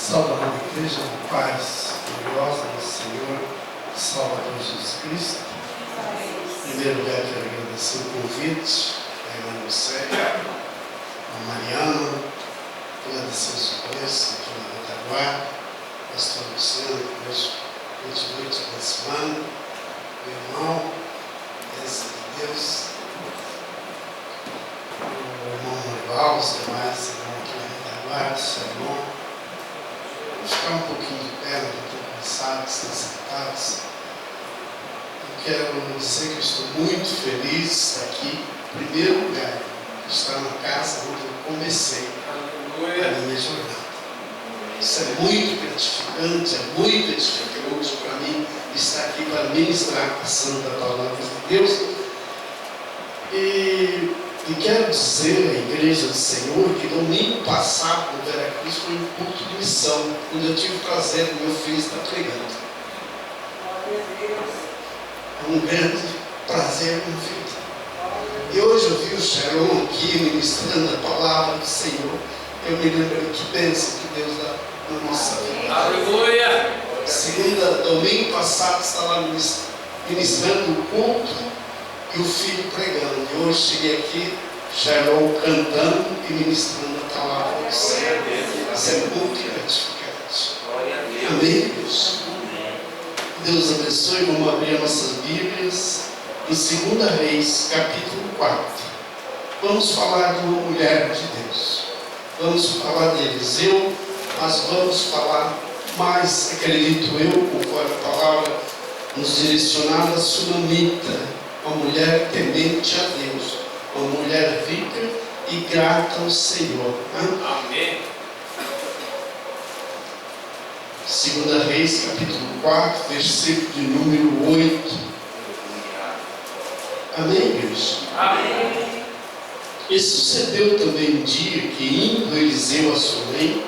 Salve a igreja, paz gloriosa do Senhor, Salvador Jesus Cristo. Em primeiro lugar, quero agradecer o convite a irmã Lucélia, a Mariana, agradecer os conheço aqui na Retaguarda, pastor Luciano, que hoje continue te abençoando, meu irmão, bênção de Deus, o irmão Norival, os demais irmãos aqui na Retaguarda, Shalom. Vamos ficar um pouquinho de pé, não estou cansado, estão sentados. Eu quero dizer que eu estou muito feliz de estar aqui, em primeiro lugar, estar na casa onde eu comecei a minha jornada. Isso é muito gratificante, é muito edificante para mim estar aqui para ministrar a santa palavra de Deus. E quero dizer à igreja do Senhor que domingo passado no Veracruz foi um culto de missão, onde eu tive o prazer do meu filho estar pregando. É um grande prazer na vida. E hoje eu vi o Sharon aqui ministrando a palavra do Senhor. Eu me lembrei que bênção que Deus dá na nossa vida. Aleluia! Domingo passado estava ministrando o culto e o filho pregando. E hoje cheguei aqui, Sharon cantando e ministrando a palavra do Senhor. Isso é muito gratificante. Amém, Deus? Deus abençoe. Vamos abrir nossas Bíblias em 2 Reis, capítulo 4. Vamos falar de uma mulher de Deus. Vamos falar de Eliseu, mas vamos falar mais, acredito eu, conforme a palavra nos direcionar, da Sunamita, uma mulher temente a Deus, uma mulher rica e grata ao Senhor. Amém. 2 Reis, capítulo 4, versículo de número 8. Amém, igreja? Amém. E sucedeu também um dia que, indo Eliseu a Sunem,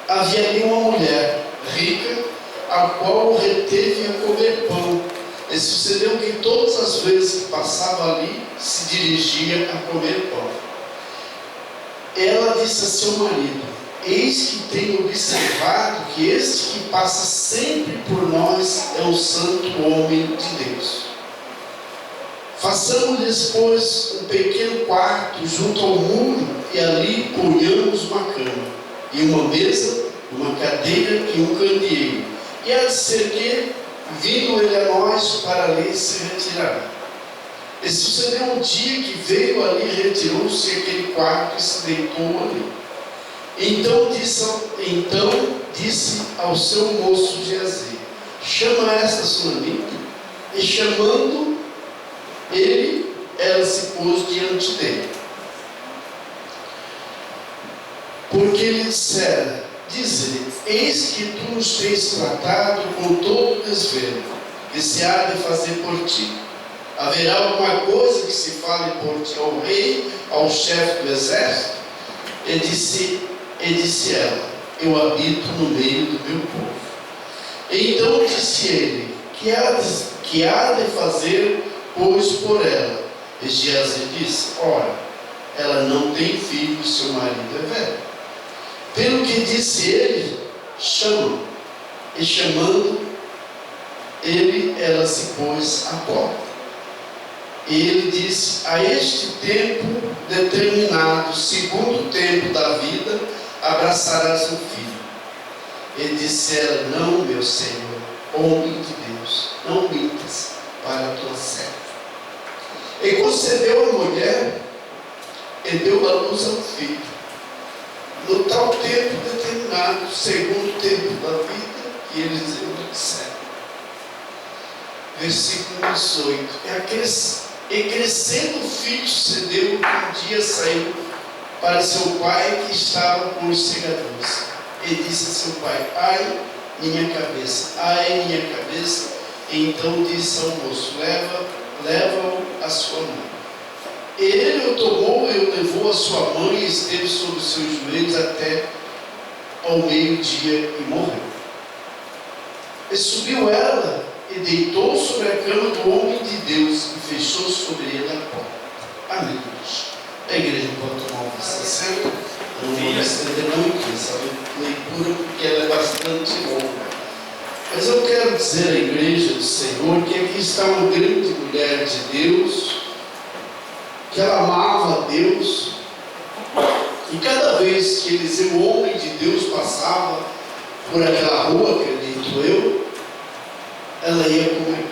havia ali uma mulher rica, a qual o reteve a comer pão. E sucedeu que todas as vezes que passava ali, se dirigia a comer pão. Ela disse a seu marido: eis que tenho observado que este que passa sempre por nós é um santo homem de Deus. Façamos-lhes, pois, um pequeno quarto junto ao muro, e ali ponhamos uma cama, e uma mesa, uma cadeira e um candeeiro. E há de ser que, vindo ele a nós, para ali se retirará. E sucedeu um dia que veio ali, retirou-se aquele quarto e se deitou ali. Então disse ao seu moço Geazi: chama esta sunamita. E chamando ele, ela se pôs diante dele. Porque lhe dissera: diz-lhe, eis que tu nos tens tratado com todo desvelo, que se há de fazer por ti. Haverá alguma coisa que se fale por ti ao rei, ao chefe do exército? E disse ela: eu habito no meio do meu povo. E então disse ele: que há de fazer, pois, por ela? E Geazi disse: ora, ela não tem filho, seu marido é velho. Pelo que disse ele: chama. E chamando ele, ela se pôs à porta. E ele disse: a este tempo determinado, segundo o tempo da vida, abraçarás um filho. E disse ela: não, meu Senhor, homem de Deus, não mintas para a tua serva. E concedeu a mulher e deu a luz ao filho, no tal tempo determinado, segundo o tempo da vida, que eles disseram. Versículo 18. E crescendo o filho, sucedeu que um dia saiu para seu pai, que estava com os segadores. E disse a seu pai: ai, minha cabeça, ai, minha cabeça. E então disse ao moço: leva-o a sua mãe. Ele o tomou e o levou à sua mãe, e esteve sobre os seus joelhos até ao meio-dia e morreu. E subiu ela e deitou sobre a cama do homem de Deus e fechou sobre ele a porta. Amém. A igreja pode tomar um assento. Eu não vou me estender muito nessa leitura, porque ela bastante longa. Mas eu quero dizer à igreja do Senhor que aqui está uma grande mulher de Deus, que ela amava a Deus, e cada vez que o homem de Deus passava por aquela rua, acredito eu, ela ia comentar.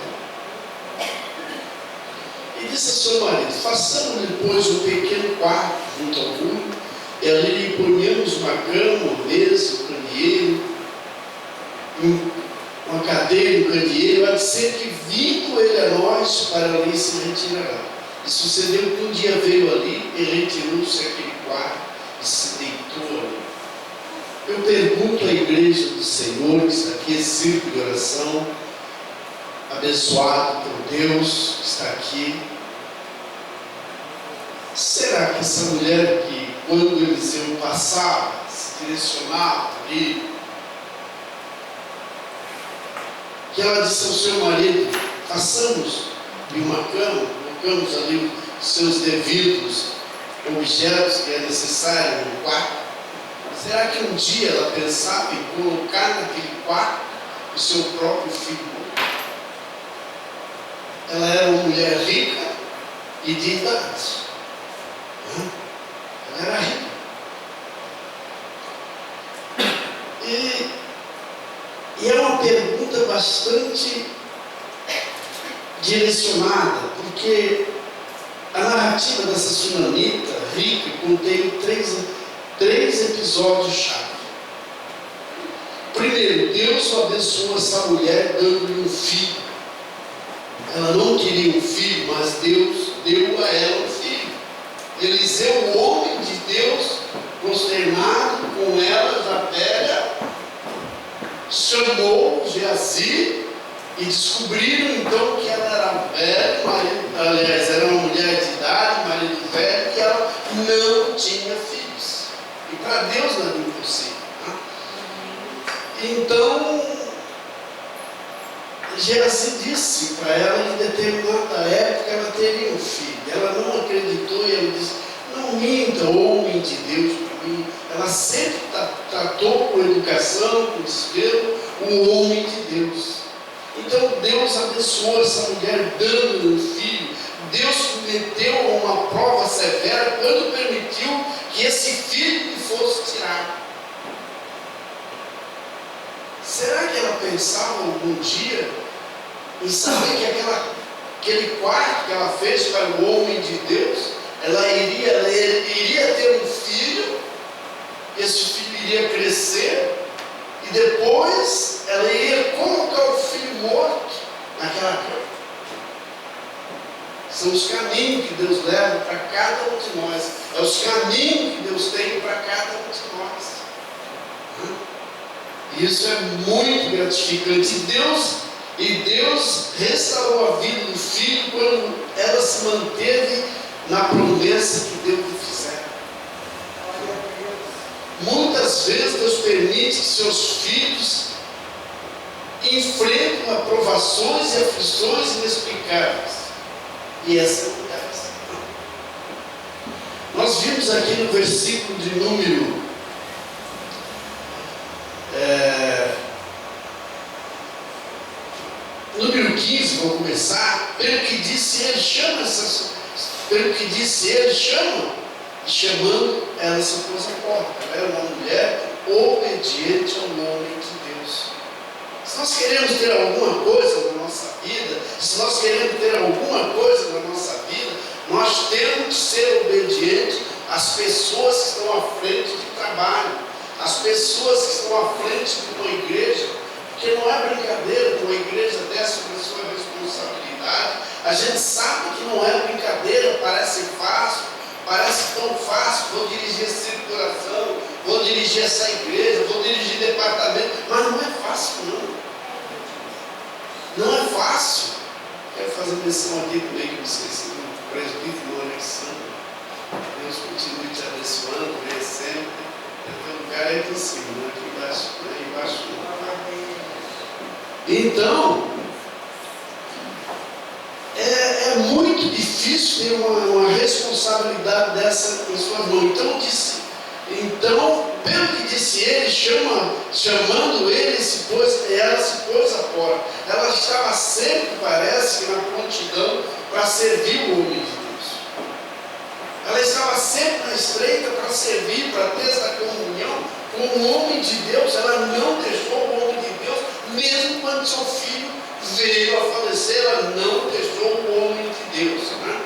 E disse ao seu marido: façamos depois um pequeno quarto junto ao muro, e ali lhe ponhamos uma cama, uma mesa, um candeeiro, uma cadeira, um candeeiro, há de ser que vindo ele a nós, para ali se retirará. E sucedeu que um dia veio ali e retirou-se aquele quarto e se deitou ali. Eu pergunto à igreja do Senhor, que está aqui, esse círculo de oração, abençoado por Deus, que está aqui, será que essa mulher que, quando Eliseu passava, se direcionava ali, que ela disse ao seu marido: façamos de uma cama, colocamos ali os seus devidos objetos que é necessário no quarto. Será que um dia ela pensava em colocar naquele quarto o seu próprio filho? Ela era uma mulher rica e de idade. Ela era rica. E é uma pergunta bastante direcionada, porque a narrativa dessa sunamita rica contém três episódios-chave. Primeiro, Deus abençoou essa mulher dando-lhe um filho. Ela não queria um filho, mas Deus deu a ela um filho. Eliseu, o homem de Deus, consternado com ela, já velha, chamou Geazi e descobriram então que ela era velha, aliás, era uma mulher de idade, marido velho, e ela não tinha filhos. E para Deus não é impossível. Né? Então, Geazi disse para ela que em determinada época ela teria um filho. Ela não acreditou e ela disse: não minta, homem de Deus, para mim. Ela sempre tratou com educação, com desespero, o homem de Deus. Então Deus abençoou essa mulher dando-lhe um filho. Deus meteu uma prova severa quando permitiu que esse filho lhe fosse tirado. Será que ela pensava algum dia em saber que aquele quarto que ela fez para o homem de Deus, ela iria ter um filho, esse filho iria crescer, e depois ela ia colocar o filho morto naquela cama? São os caminhos que Deus leva para cada um de nós. É os caminhos que Deus tem para cada um de nós. Isso é muito gratificante. E Deus restaurou a vida do filho quando ela se manteve na promessa que Deus lhe fizera. Muitas vezes Deus permite que seus filhos enfrentem aprovações e aflições inexplicáveis. E essa é uma delas. Nós vimos aqui no versículo de número 15, vou começar. Pelo que disse ele, chama, e chamando, ela se pôs à porta. Ela era uma mulher obediente ao nome de Deus. Se nós queremos ter alguma coisa na nossa vida, se nós queremos ter alguma coisa na nossa vida, nós temos que ser obedientes às pessoas que estão à frente de trabalho, às pessoas que estão à frente de uma igreja, porque não é brincadeira uma igreja dessa com a sua responsabilidade. A gente sabe que não é brincadeira, parece fácil, parece tão fácil. Vou dirigir essa circulação, vou dirigir essa igreja, vou dirigir departamento, mas não é fácil não. Não é fácil. Quero fazer menção aqui também, que eu esqueci do presbítero Alexandre. Deus continue te abençoando, conhecendo. O lugar é aqui em cima, não é aqui embaixo, não é embaixo não. Então, é muito difícil ter uma responsabilidade dessa em sua mão. Então Pelo que disse ele, chamando ele, ela se pôs a fora. Ela estava sempre, parece que na prontidão, para servir o homem de Deus. Ela estava sempre na estreita para servir, para ter essa comunhão com o homem de Deus. Ela não deixou o homem de Deus, mesmo quando seu filho veio a falecer, ela não deixou o homem de Deus. Né?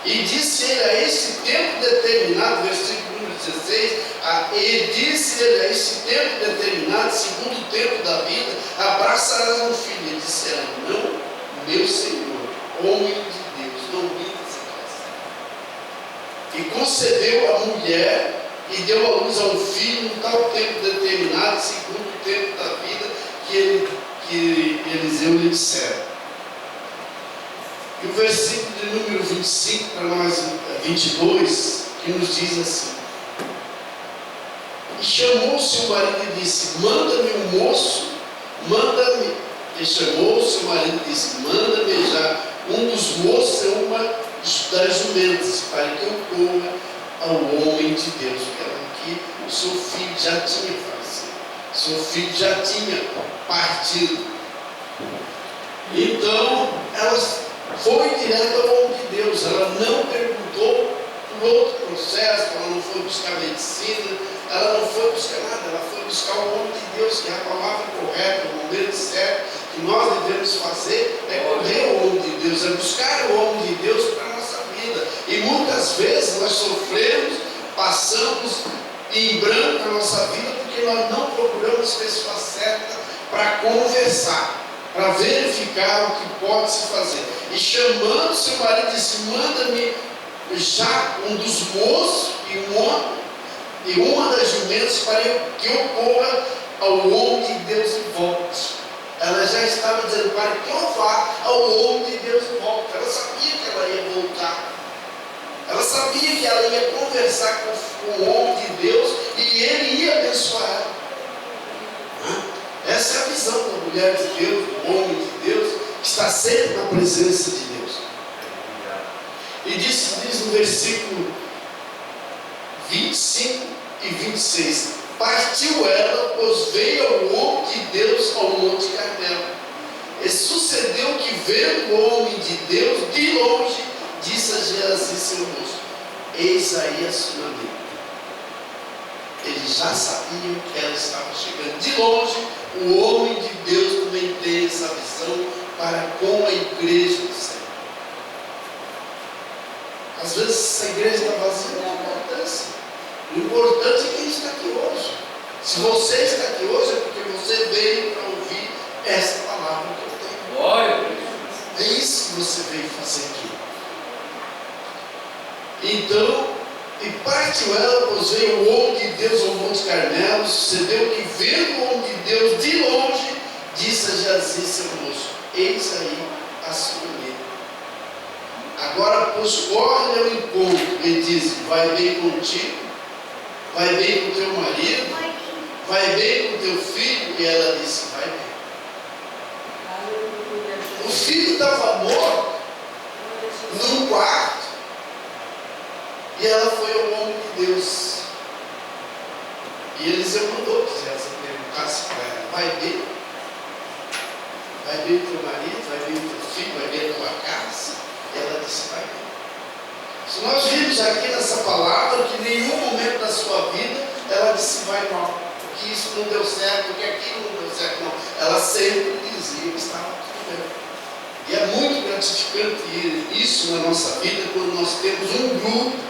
E disse ele a esse tempo determinado, versículo número 16, e disse ele a esse tempo determinado, segundo o tempo da vida, abraçarás um filho. E disse ela, não, meu Senhor, homem de Deus, não me e concedeu a mulher e deu à luz a um filho no tal tempo determinado, segundo o tempo da vida que Eliseu lhe dissera. E o versículo de número 25 para nós, 22, que nos diz assim: e chamou seu marido e disse, manda-me um moço, manda-me. E chamou seu marido e disse, manda-me já um dos moços e uma das jumentas, para que eu corra ao homem de Deus. Que o seu filho já tinha falecido, seu filho já tinha partido. Então ela foi direto ao homem de Deus. Ela não perguntou por outro processo, ela não foi buscar medicina, ela não foi buscar nada, ela foi buscar o homem de Deus, que é a palavra correta, o momento certo que nós devemos fazer é correr ao homem de Deus, é buscar o homem de Deus para a nossa vida. E muitas vezes nós sofremos, passamos em branco na nossa vida porque nós não procuramos pessoas certas para conversar, para verificar o que pode se fazer. E chamando seu marido, disse, manda-me já um dos moços e uma das jumentas para que eu corra ao homem de Deus e volte. Ela já estava dizendo, para que eu vá ao homem de Deus e volte. Ela sabia que ela ia voltar. Ela sabia que ela ia conversar com o homem de Deus e ele ia abençoar ela. Essa é a visão da mulher de Deus, do homem de Deus, que está sempre na presença de Deus. E diz no versículo 25 e 26, partiu ela, pois veio ao homem de Deus ao Monte Carmelo. E sucedeu que, vendo o homem de Deus de longe, disse a Geazi, seu moço, eis aí a sua amiga. Eles já sabiam que ela estava chegando. De longe, o homem de Deus também tem essa visão para com a igreja do Senhor. Às vezes essa igreja está vazia, não tem importância. O importante é quem está aqui hoje. Se você está aqui hoje é porque você veio para ouvir essa palavra que eu tenho. Glória. É isso que você veio fazer aqui. Então, e partiu ela, pois veio o homem de Deus ao Monte Carmelo. Sucedeu que, vendo o homem de Deus de longe, disse a Geazi, seu moço, eis aí a sua amiga. Agora, pois, corre ao encontro e diz, vai bem contigo, vai bem com teu marido, vai bem com teu filho. E ela disse, vai bem. O filho estava morto num quarto. E ela foi ao homem de Deus. E Eliseu mandou que ela perguntasse para ela, vai bem? Vai bem com teu marido, vai bem com teu filho, vai bem com a tua casa? E ela disse, vai bem. Se nós vimos aqui nessa palavra que em nenhum momento da sua vida ela disse, vai mal, porque isso não deu certo, porque aquilo não deu certo, não. Ela sempre dizia que estava tudo bem. E é muito gratificante isso na nossa vida, quando nós temos um grupo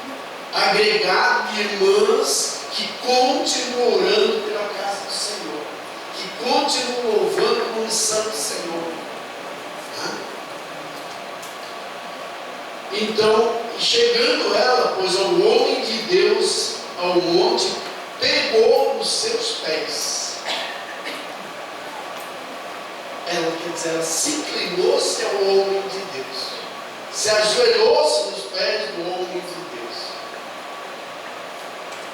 agregado de irmãs que continuam orando pela casa do Senhor, que continuam louvando o nome santo do Senhor. Então, chegando ela, pois ao homem de Deus, ao monte, pegou nos seus pés. Ela, quer dizer, ela se inclinou-se ao homem de Deus, se ajoelhou-se nos pés do homem de Deus.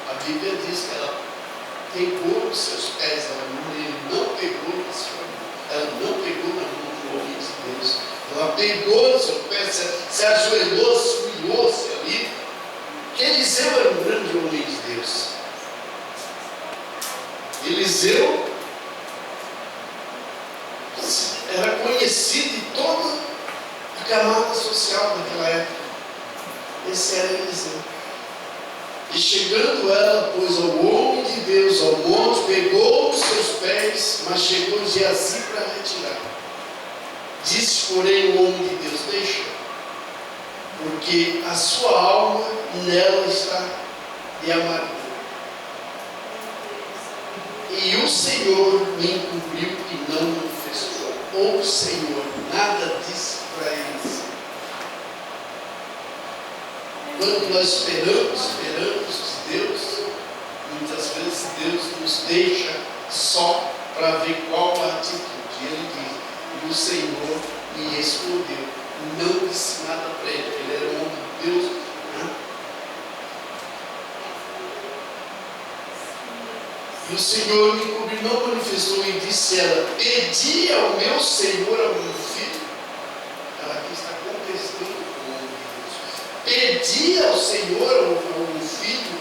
A Bíblia diz que ela pegou nos seus pés, ele não pegou na sua mão, ela não pegou na mão do homem de Deus, ela pegou no seu pé, se ajoelhou, se humilhou-se ali. Que Eliseu era um grande homem de Deus. Eliseu era conhecido em toda a camada social daquela época. Esse era Eliseu. E chegando ela, pôs ao homem de Deus ao monte, pegou os seus pés, mas chegou Geazi para retirar. Disse, porém, o homem de Deus: deixa, porque a sua alma nela está de amargura. E o Senhor me encobriu e não manifestou. Ou o Senhor nada disse para eles. Quando nós esperamos de Deus, muitas vezes Deus nos deixa só para ver qual a atitude. Ele diz, e o Senhor me respondeu. Não disse nada para ele, ele era um homem de Deus. Né? E o Senhor me cobriu, não manifestou, e disse ela: pedi ao meu Senhor a um filho. Ela aqui está contestando com o homem de Deus. Pedi ao Senhor a um filho,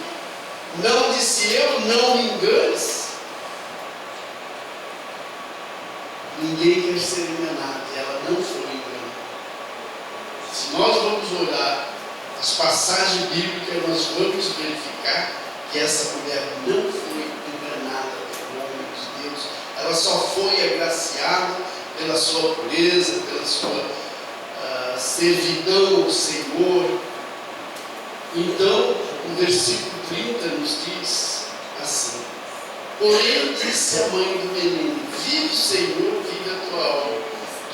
não disse eu, não me enganes. Ninguém quer ser enganado, e ela não foi enganada. Se nós vamos olhar as passagens bíblicas, nós vamos verificar que essa mulher não foi enganada pelo homem de Deus. Ela só foi agraciada pela sua pureza, pela sua servidão ao Senhor. Então, o versículo 30 nos diz assim: porém disse a mãe do menino: vive o Senhor, vive a tua alma,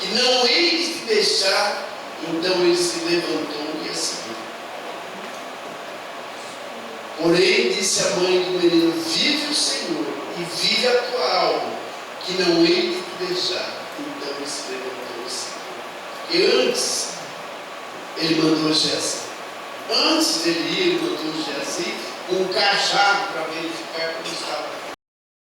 que não hei de te deixar. Então ele se levantou e a seguiu. Porém disse a mãe do menino: vive o Senhor e vive a tua alma, que não hei de te deixar. Então ele se levantou e seguiu. E antes ele mandou Geazi. Antes dele ir, ele mandou Geazi um cajado para verificar como estava